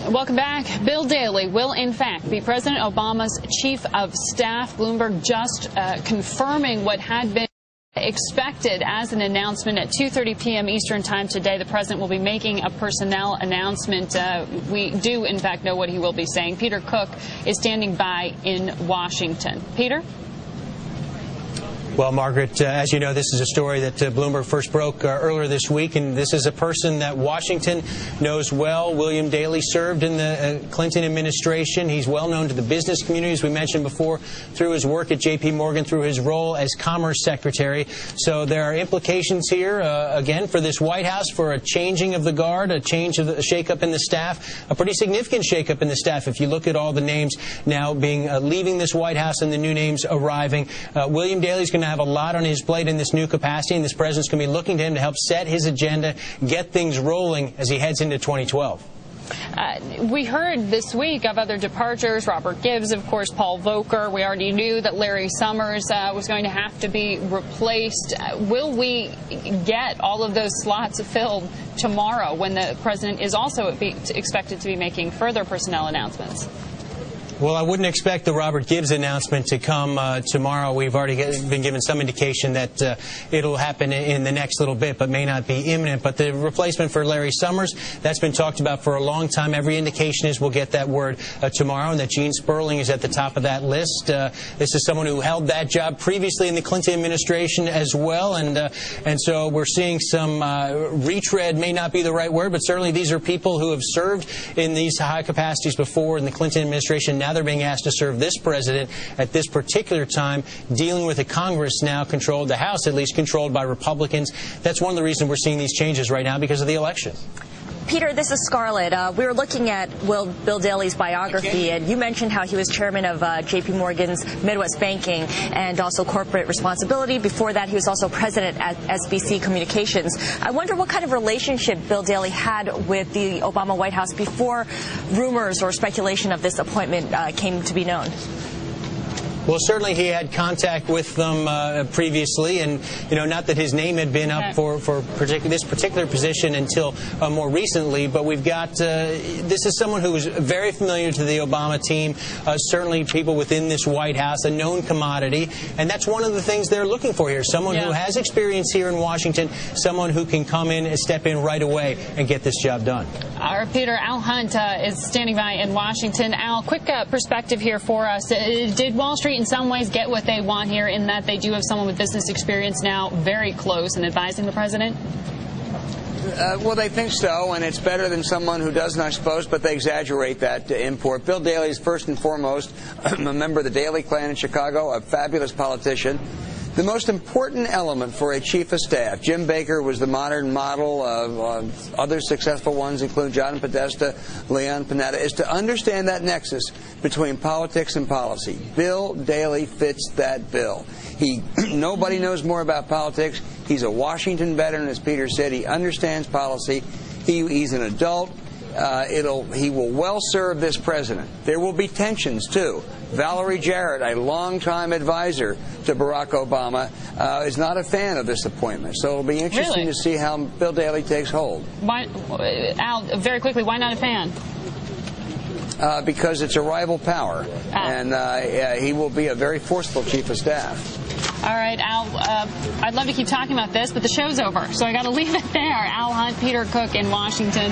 Welcome back. Bill Daley will, in fact, be President Obama's chief of staff. Bloomberg just confirming what had been expected as an announcement at 2:30 p.m. Eastern Time today. The president will be making a personnel announcement. We do, in fact, know what he will be saying. Peter Cook is standing by in Washington. Peter? Well, Margaret, as you know, this is a story that Bloomberg first broke earlier this week, and this is a person that Washington knows well. William Daley served in the Clinton administration. He's well known to the business community, as we mentioned before, through his work at J.P. Morgan, through his role as Commerce Secretary. So there are implications here, again, for this White House, for a changing of the guard, a shakeup in the staff, a pretty significant shakeup in the staff. If you look at all the names now being leaving this White House and the new names arriving, William Daley's going to have a lot on his plate in this new capacity, and this president's going to be looking to him to help set his agenda, get things rolling as he heads into 2012. We heard this week of other departures. Robert Gibbs, of course, Paul Volcker. We already knew that Larry Summers was going to have to be replaced. Will we get all of those slots filled tomorrow when the president is also expected to be making further personnel announcements? Well, I wouldn't expect the Robert Gibbs announcement to come tomorrow. We've already been given some indication that it'll happen in the next little bit, but may not be imminent. But the replacement for Larry Summers, that's been talked about for a long time. Every indication is we'll get that word tomorrow, and that Gene Sperling is at the top of that list. This is someone who held that job previously in the Clinton administration as well, and so we're seeing some retread, may not be the right word, but certainly these are people who have served in these high capacities before in the Clinton administration. Now they're being asked to serve this president at this particular time, dealing with a Congress now controlled, the House at least, controlled by Republicans. That's one of the reasons we're seeing these changes right now, because of the election. Peter, this is Scarlett. We were looking at Bill Daley's biography, and you mentioned how he was chairman of J.P. Morgan's Midwest Banking and also corporate responsibility. Before that, he was also president at SBC Communications. I wonder what kind of relationship Bill Daley had with the Obama White House before rumors or speculation of this appointment came to be known. Well, certainly he had contact with them previously, and not that his name had been up for this particular position until more recently. But we've got this is someone who is very familiar to the Obama team, certainly people within this White House, a known commodity, and that's one of the things they're looking for here. Someone who has experience here in Washington, someone who can come in and step in right away and get this job done. All right, Peter, Al Hunt is standing by in Washington. Al, quick perspective here for us. Did Wall Street in some ways get what they want here, in that they do have someone with business experience now very close in advising the president? Well, they think so, and it's better than someone who doesn't, I suppose, but they exaggerate that import. Bill Daley is first and foremost a member of the Daley clan in Chicago, a fabulous politician. The most important element for a chief of staff, Jim Baker was the modern model of other successful ones, including John Podesta, Leon Panetta, is to understand that nexus between politics and policy. Bill Daley fits that bill. Nobody knows more about politics. He's a Washington veteran, as Peter said. He understands policy. He's an adult. He will well serve this president. There will be tensions, too. Valerie Jarrett, a longtime advisor to Barack Obama, is not a fan of this appointment. So it'll be interesting to see how Bill Daley takes hold. Why, Al, very quickly, why not a fan? Because it's a rival power, and he will be a very forceful chief of staff. All right, Al, I'd love to keep talking about this, but the show's over, so I got to leave it there. Al Hunt, Peter Cook in Washington.